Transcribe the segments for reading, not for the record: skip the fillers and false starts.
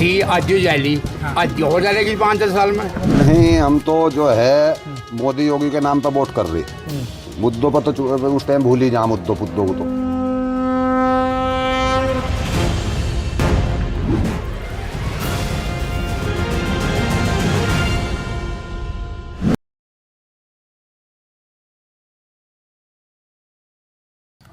थी आज जैली आज हो जाएगी 5-10 साल में। नहीं, हम तो जो है मोदी योगी के नाम पर वोट कर रहे। मुद्दों पर तो उस टाइम भूल ही जा मुद्दों को तो।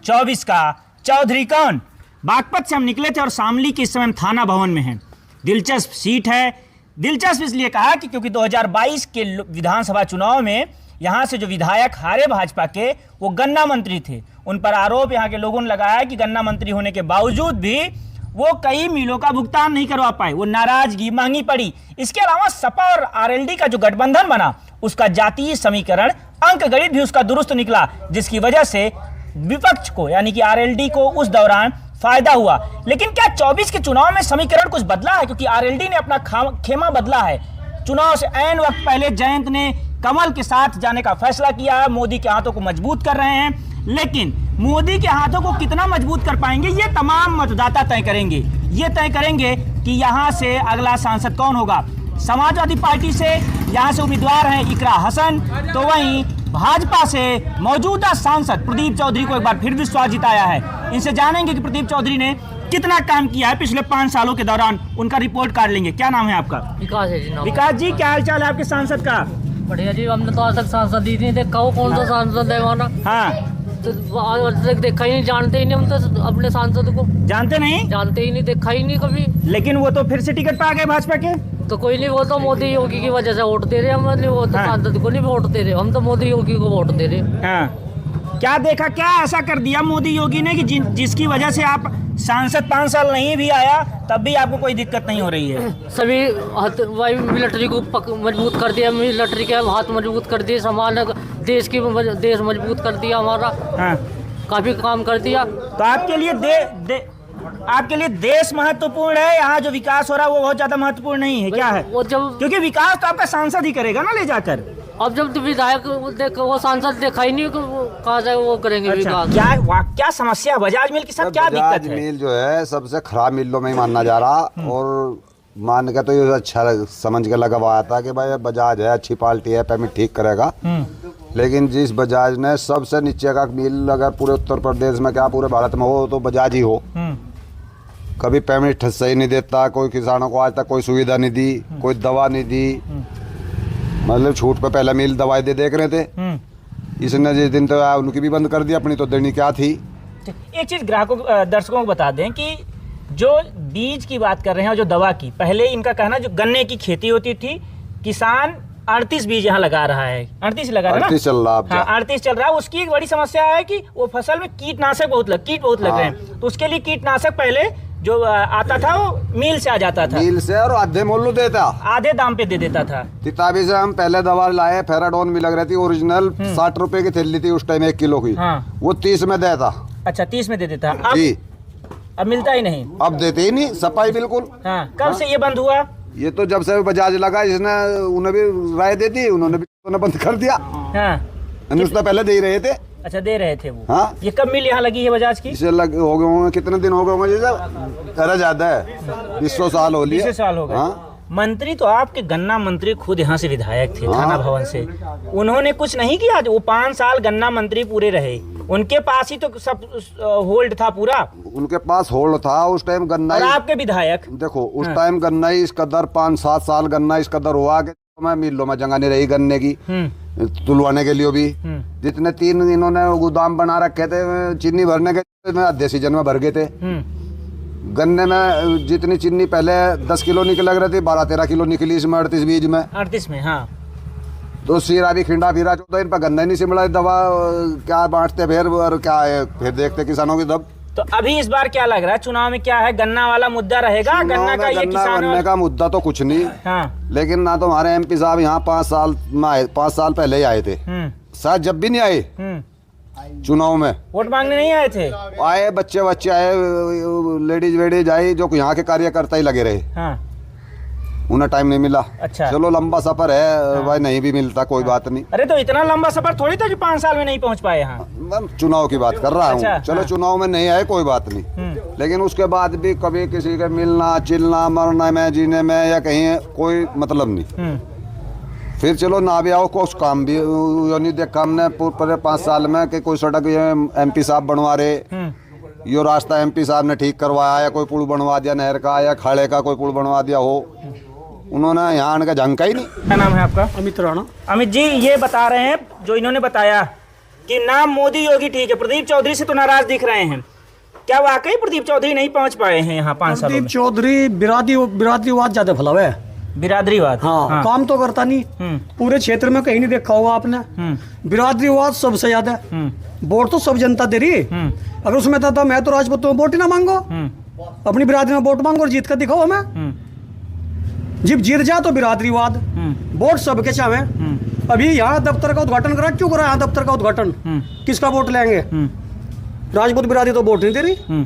चौबीस का चौधरी कौन? बागपत से हम निकले थे और शामली के इस समय हम थाना भवन में हैं। दिलचस्प सीट है। दिलचस्प इसलिए कहा कि क्योंकि 2022 के विधानसभा चुनाव में यहाँ से जो विधायक हारे भाजपा के, वो गन्ना मंत्री थे। उन पर आरोप यहाँ के लोगों ने लगाया कि गन्ना मंत्री होने के बावजूद भी वो कई मिलों का भुगतान नहीं करवा पाए, वो नाराजगी मांगी पड़ी। इसके अलावा सपा और आरएलडी का जो गठबंधन बना, उसका जातीय समीकरण अंक गणित भी उसका दुरुस्त निकला, जिसकी वजह से विपक्ष को यानी कि आरएलडी को उस दौरान फायदा हुआ। लेकिन क्या 24 के चुनाव में समीकरण कुछ बदला है? क्योंकि आरएलडी ने अपना खेमा बदला है। चुनाव से ऐन वक्त पहले जयंत ने कमल के साथ जाने का फैसला किया है, मोदी के हाथों को मजबूत कर रहे हैं। लेकिन मोदी के हाथों को कितना मजबूत कर पाएंगे, ये तमाम मतदाता तय करेंगे। ये तय करेंगे कि यहाँ से अगला सांसद कौन होगा। समाजवादी पार्टी से यहाँ से उम्मीदवार हैं इकरा हसन, तो वहीं भाजपा से मौजूदा सांसद प्रदीप चौधरी को एक बार फिर विश्वास जिताया है। इनसे जानेंगे कि प्रदीप चौधरी ने कितना काम किया है पिछले 5 सालों के दौरान। उनका रिपोर्ट कार्ड लेंगे। क्या नाम है आपका? विकास है जी। विकास जी, क्या हाल चाल है आपके सांसद का? बढ़िया जी। हमने तो आज तक सांसद ही नहीं देखा। वो कौन सा सांसद है वहाँ? हाँ, तो आज तक देखा ही नहीं, जानते ही नहीं हम तो अपने सांसद को। जानते नहीं? जानते ही नहीं, देखा ही नहीं कभी। लेकिन वो तो फिर से टिकट पा गए भाजपा के। तो कोई नहीं, वो तो मोदी योगी की वजह से वोट दे रहे हम। वो तो सांसद को नहीं वोट दे रहे, हम तो मोदी योगी को वोट दे रहे। हाँ, क्या देखा, क्या ऐसा कर दिया मोदी योगी ने कि जिसकी वजह से आप सांसद 5 साल नहीं भी आया तब भी आपको कोई दिक्कत नहीं हो रही है? सभी मिलिट्री को मजबूत कर दिया, मिलिट्री के हाथ मजबूत कर दिए, समान देश मजबूत कर दिया हमारा। हाँ, काफी काम कर दिया। तो आपके लिए आपके लिए देश महत्वपूर्ण है, यहाँ जो विकास हो रहा है वो बहुत ज्यादा महत्वपूर्ण नहीं है? क्या है वो जब, क्योंकि विकास तो आपका सांसद ही करेगा ना ले जाकर। अब जब विधायक वो सांसद देखा ही नहीं, कहाँ से वो करेंगे विकास? क्या समस्या बजाज मिल के साथ क्या दिक्कत है? बजाज मिल जो है सबसे खराब मिलों में ही माना जा रहा, और मान के तो ये अच्छा समझ के लगवाया था कि भाई बजाज है, अच्छी पार्टी है, पेमेंट ठीक करेगा। लेकिन जिस बजाज ने सबसे नीचे का मिल अगर पूरे उत्तर प्रदेश में क्या पूरे भारत में हो तो बजाज ही हो। कभी पेमेंट सही नहीं देता, कोई किसानों को आज तक कोई सुविधा नहीं दी, कोई दवा नहीं दी। मतलब छूट पे पहले मिल दवाई देख रहे थे, इसने जिस दिन तो उनकी भी बंद कर दी, अपनी तो देनी क्या थी। एक चीज ग्राहकों दर्शकों को बता दें कि जो बीज की बात कर रहे हैं और जो दवा की, पहले इनका कहना जो गन्ने की खेती होती थी, किसान 38 बीज यहाँ लगा रहा है। 38 लगा रहा है ना? 38 चल रहा है। हाँ, 38 चल रहा है। उसकी एक बड़ी समस्या है कि वो फसल में कीटनाशक बहुत लग रहे हैं, तो उसके लिए कीटनाशक पहले जो आता था वो मिल से आ जाता था, मिल से, और आधे मूल्य देता, आधे दाम पे दे देता था। किताबी से हम पहले दवा लाए, फेराडोन भी लग रही थी ओरिजिनल, 60 रुपए की थैली थी उस टाइम 1 किलो की। हाँ। वो 30 में देता। अच्छा, 30 में दे देता। अब मिलता ही नहीं। अब देते ही नहीं, सफाई बिल्कुल। हाँ, कब से ये बंद हुआ? ये तो जब से बजाज लगा, इसने उन्हें भी राय दे दी, उन्होंने भी बंद कर दिया। हाँ, उसने पहले दे ही रहे थे। अच्छा, दे रहे थे वो। हाँ, ये कब मिल यहाँ लगी है बजाज की? इसे हो गए होंगे, कितने दिन हो गए होंगे जैसा ज्यादा है, 20 साल हो लिए। 20 साल हो गए। हाँ? मंत्री तो आपके गन्ना मंत्री खुद यहाँ से विधायक थे। हाँ? थाना भवन से उन्होंने कुछ नहीं किया? वो 5 साल गन्ना मंत्री पूरे रहे, उनके पास ही तो सब होल्ड था पूरा। उनके पास होल्ड था उस टाइम गन्ना। और आपके विधायक देखो उस टाइम गन्ना ही इस कदर 5-7 साल गन्ना इस कदर हुआ कि मैं मिलों में जगह नहीं रही गन्ने की तुलवाने के लिए भी। जितने 3 इन्होंने गोदाम बना रखे थे चीनी भरने के, आधे सीजन में भर गए थे। गन्ने में जितनी चीनी पहले 10 किलो निकल रही थी, 12-13 किलो निकली इसमें 38 बीज में। 38 में, हाँ। तो सीरा भी खिंडा फिरा 14 इन पर गन्ना ही नहीं सिमला, दवा क्या बांटते फिर, और क्या है फिर देखते किसानों की दब। तो अभी इस बार क्या लग रहा है चुनाव में, क्या है गन्ना वाला मुद्दा रहेगा? गन्ना का ये किसान का मुद्दा तो कुछ नहीं। हाँ। लेकिन ना तो हमारे MP साहब यहाँ 5 साल में आए, 5 साल पहले ही आए थे, शायद जब भी नहीं आए चुनाव में, वोट मांगने नहीं आए थे। आए बच्चे आए, लेडीज वेडीज आई, जो यहाँ के कार्यकर्ता ही लगे रहे। हाँ। उन्हें टाइम नहीं मिला। अच्छा, चलो लंबा सफर है। हाँ। भाई नहीं भी मिलता कोई बात नहीं। अरे तो इतना लंबा सफर थोड़ी था कि 5 साल में नहीं पहुंच पाए यहाँ। चुनाव की बात कर रहा हूँ। चलो चुनाव में नहीं आए कोई बात नहीं, लेकिन उसके बाद भी कभी किसी के मिलना चिलना मरने में जीने में या कहीं कोई मतलब नहीं। फिर चलो ना भी आओ कुछ काम भी यो नहीं देखा हमने पूरे 5 साल में कि कोई सड़क ये MP साहब बनवा रहे, यो रास्ता MP साहब ने ठीक करवाया या कोई पुल बनवा दिया नहर का या खाड़े का कोई पुल बनवा दिया हो, उन्होंने यहाँ आने का झंका ही नहीं। क्या नाम है आपका? अमित राणा। अमित जी, ये बता रहे हैं जो इन्होंने बताया कि नाम मोदी योगी ठीक है, प्रदीप चौधरी से तो नाराज दिख रहे हैं। क्या वाकई प्रदीप चौधरी नहीं पहुंच पाए हैं यहाँ 5 सालों में? प्रदीप चौधरी बिरादरीवाद ज्यादा फैला हुआ है। बिरादरीवाद? हाँ, काम तो करता नहीं। पूरे क्षेत्र में कहीं नहीं देखा होगा आपने। बिरादरीवाद सबसे ज्यादा। वोट तो सब जनता दे रही है। अगर उसमें था तो मैं तो राजपूतों में वोट ही ना मांगो, अपनी बिरादरी में वोट मांगो और जीत कर दिखाओ हमें। जब जीत जा तो बिरादरीवाद, वोट सबके चाहे। अभी यहाँ दफ्तर का उद्घाटन करा, क्यों करा यहाँ दफ्तर का उद्घाटन? किसका वोट लेंगे? राजपूत बिरादरी तो वोट नहीं दे रही।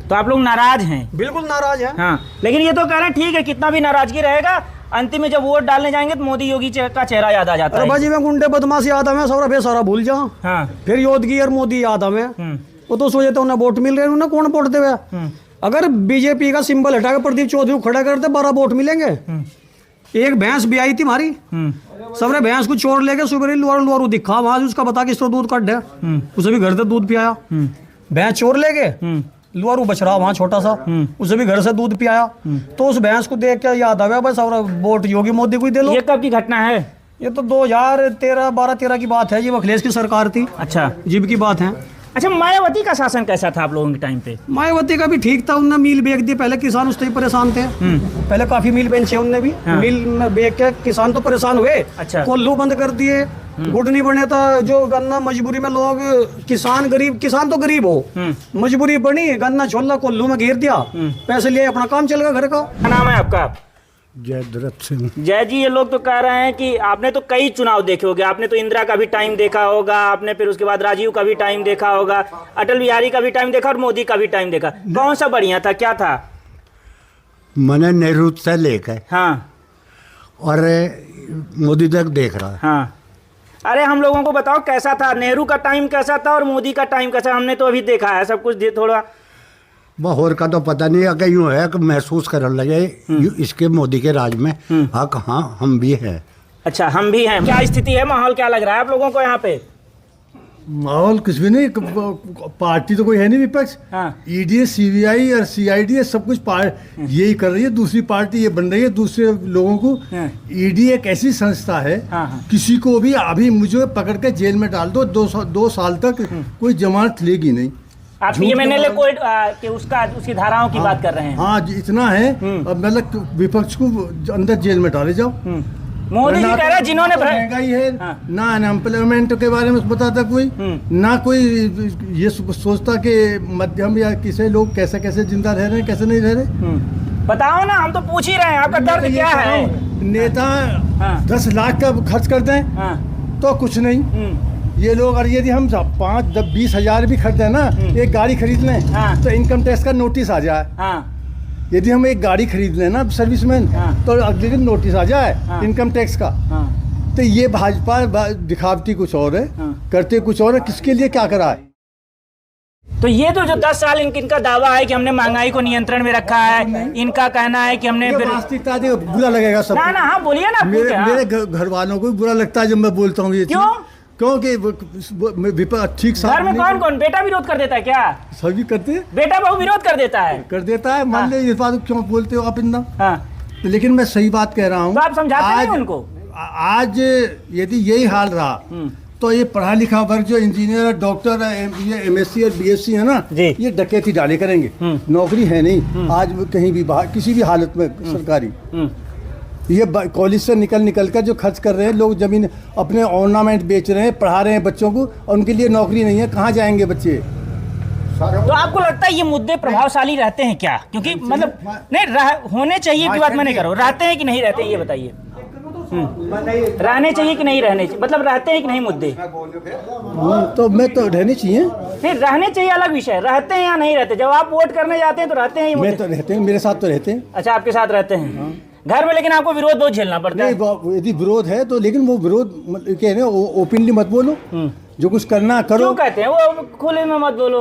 तो आप लोग नाराज हैं? बिल्कुल नाराज है। हाँ, लेकिन ये तो कह रहे हैं ठीक है, कितना भी नाराजगी रहेगा अंतिम में जब वोट डालने जाएंगे तो मोदी योगी का चेहरा याद आ जाता है। भाजी में गुंडे बदमाशी याद हमें, सारा भूल जाओ। हाँ। फिर योगी और मोदी याद हमें। वो तो सोचे तो उन्हें वोट मिल रहे हैं, उन्हें कौन वोट देवे? अगर बीजेपी का सिंबल हटा के प्रदीप चौधरी को खड़ा करते 12 वोट मिलेंगे। एक भैंस भी आई थी हमारी, सबने भैंस को चोर लेके सुबह लुआरू दिखा वहां, उसका बता कि इसको दूध कट है, उसे भी घर से दूध पियाया। भैंस चोर लेके लुआरू बच रहा वहां छोटा सा, उसे भी घर से दूध पियाया। तो उस भैंस को देख के याद आ गया बस और वोट योगी मोदी को ही दे लो। ये कब की घटना है? ये तो 2012-13 की बात है, ये अखिलेश की सरकार थी। अच्छा, जीव की बात है। अच्छा, मायावती का शासन कैसा था आप लोगों के टाइम पे? मायावती का भी ठीक था, उनने मिल बेच दी। पहले किसान उससे ही परेशान थे। पहले काफी मिल बेचे उनने भी। मिल में बेच के किसान तो परेशान हुए। अच्छा। कोल्लू बंद कर दिए, गुड़ नहीं बने था जो गन्ना, मजबूरी में लोग किसान तो गरीब हो, मजबूरी बनी, गन्ना छोला कोल्लू में घेर दिया, पैसे लिए अपना काम चल गया घर का। क्या नाम है आपका? जयद्रथ सिंह। जय जी, ये लोग तो कह रहे हैं कि आपने तो कई चुनाव देखे होंगे, आपने तो इंदिरा का भी टाइम देखा होगा, आपने फिर उसके बाद राजीव का भी टाइम देखा होगा, अटल बिहारी का भी टाइम देखा और मोदी का भी टाइम देखा। कौन सा बढ़िया था, क्या था? मैंने नेहरू से लेकर हाँ, और मोदी तक देख रहा है। हाँ। अरे हम लोगों को बताओ कैसा था, नेहरू का टाइम कैसा था और मोदी का टाइम कैसा? हमने तो अभी देखा है सब कुछ, थोड़ा और का तो पता नहीं, अगर यूँ है कि महसूस करने लगे इसके मोदी के राज में हाँ कहाँ हम भी हैं। अच्छा, हम भी हैं। क्या स्थिति है, माहौल क्या लग रहा है आप लोगों को यहाँ पे? माहौल कुछ भी नहीं, पार्टी तो कोई है नहीं विपक्ष। हाँ। ईडी, सीबीआई और सीआईडी सब कुछ यही कर रही है, दूसरी पार्टी ये बन रही है दूसरे लोगों को। ईडी एक ऐसी संस्था है, किसी को भी अभी मुझे पकड़ के जेल में डाल दो, 2 साल तक कोई जमानत लेगी नहीं। आप पीएमएनएलए कोड के उसकी धाराओं की बात कर रहे हैं? हाँ, इतना है। अब मतलब विपक्ष को अंदर जेल में डाले जाओ। मोदी जी कह रहे हैं जिन्होंने महंगाई है, ना अनएम्प्लॉयमेंट के बारे में बताता कोई, ना कोई ये सोचता कि मध्यम या किसी लोग कैसे कैसे जिंदा रह रहे हैं, कैसे नहीं रह रहे। बताओ ना, हम तो पूछ ही रहे हैं, आपका दर्द क्या है? नेता 10 लाख का खर्च करते हैं तो कुछ नहीं। ये लोग और यदि हम 5-20 हजार भी खरीदे ना, एक गाड़ी खरीद लें तो इनकम टैक्स का नोटिस आ जाए। यदि हम एक गाड़ी खरीद लें ना सर्विसमैन, तो अगले दिन नोटिस आ जाए इनकम टैक्स का। तो ये भाजपा दिखावटी कुछ और है, करते कुछ और है, किसके लिए क्या करा है। तो ये तो जो 10 साल इनका दावा है कि हमने महंगाई को नियंत्रण में रखा है, इनका कहना है कि हमने वास्तविकता बुरा लगेगा सब। ना, हाँ बोलिए ना। मेरे घर वालों को बुरा लगता है जब मैं बोलता हूँ ये। क्यों? क्योंकि ठीक घर में कौन बेटा विरोध कर देता है क्या? सभी करते हैं। बेटा बहू विरोध कर देता है। मान ले ये बात क्यों बोलते हो आप इतना। हाँ। लेकिन मैं सही बात कह रहा हूँ। तो आप समझाते नहीं उनको? आज यदि यही हाल रहा तो ये पढ़ा लिखा वर्ग जो इंजीनियर, डॉक्टर, ये MSc और BSc है ना, ये डकैती डाले करेंगे, नौकरी है नहीं आज कहीं भी बाहर किसी भी हालत में सरकारी। ये कॉलेज से निकल कर जो खर्च कर रहे हैं लोग, जमीन अपने ऑर्नामेंट बेच रहे हैं, पढ़ा रहे हैं बच्चों को, और उनके लिए नौकरी नहीं है, कहाँ जाएंगे बच्चे? तो आपको लगता है ये मुद्दे प्रभावशाली रहते हैं क्या? क्योंकि मतलब नहीं होने चाहिए की बात मैं नहीं कर रहा हूँ, रहते हैं कि नहीं रहते ये बताइए। रहने चाहिए कि नहीं रहने चाहिए, मतलब रहते हैं कि नहीं मुद्दे? तो मैं तो रहने चाहिए। नहीं, रहने चाहिए अलग विषय, रहते हैं या नहीं रहते? जब आप वोट करने जाते हैं तो रहते हैं? मैं तो रहते हैं, मेरे साथ तो रहते हैं। अच्छा, आपके साथ रहते हैं घर में, लेकिन आपको विरोध बहुत झेलना पड़ता है। यदि विरोध है तो, लेकिन वो विरोध कह रहे हैं ओपनली मत बोलो, जो कुछ करना करो। क्यों कहते हैं वो खुले में मत बोलो?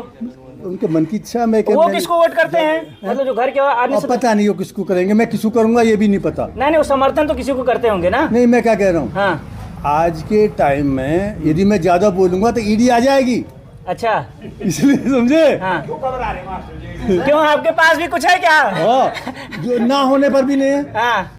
उनके मन की इच्छा। मैं वो किसको वोट करते हैं, मतलब जो घर के आदमी अब पता नहीं वो किसको करेंगे, मैं किसको करूंगा ये भी नहीं पता। नहीं वो समर्थन तो किसी को करते होंगे ना। नहीं मैं क्या कह रहा हूँ, हाँ आज के टाइम में यदि मैं ज्यादा बोलूंगा तो ईडी आ जाएगी, अच्छा इसलिए समझे। हाँ क्यों आपके पास भी कुछ है क्या? हाँ, जो ना होने पर भी नहीं है। हाँ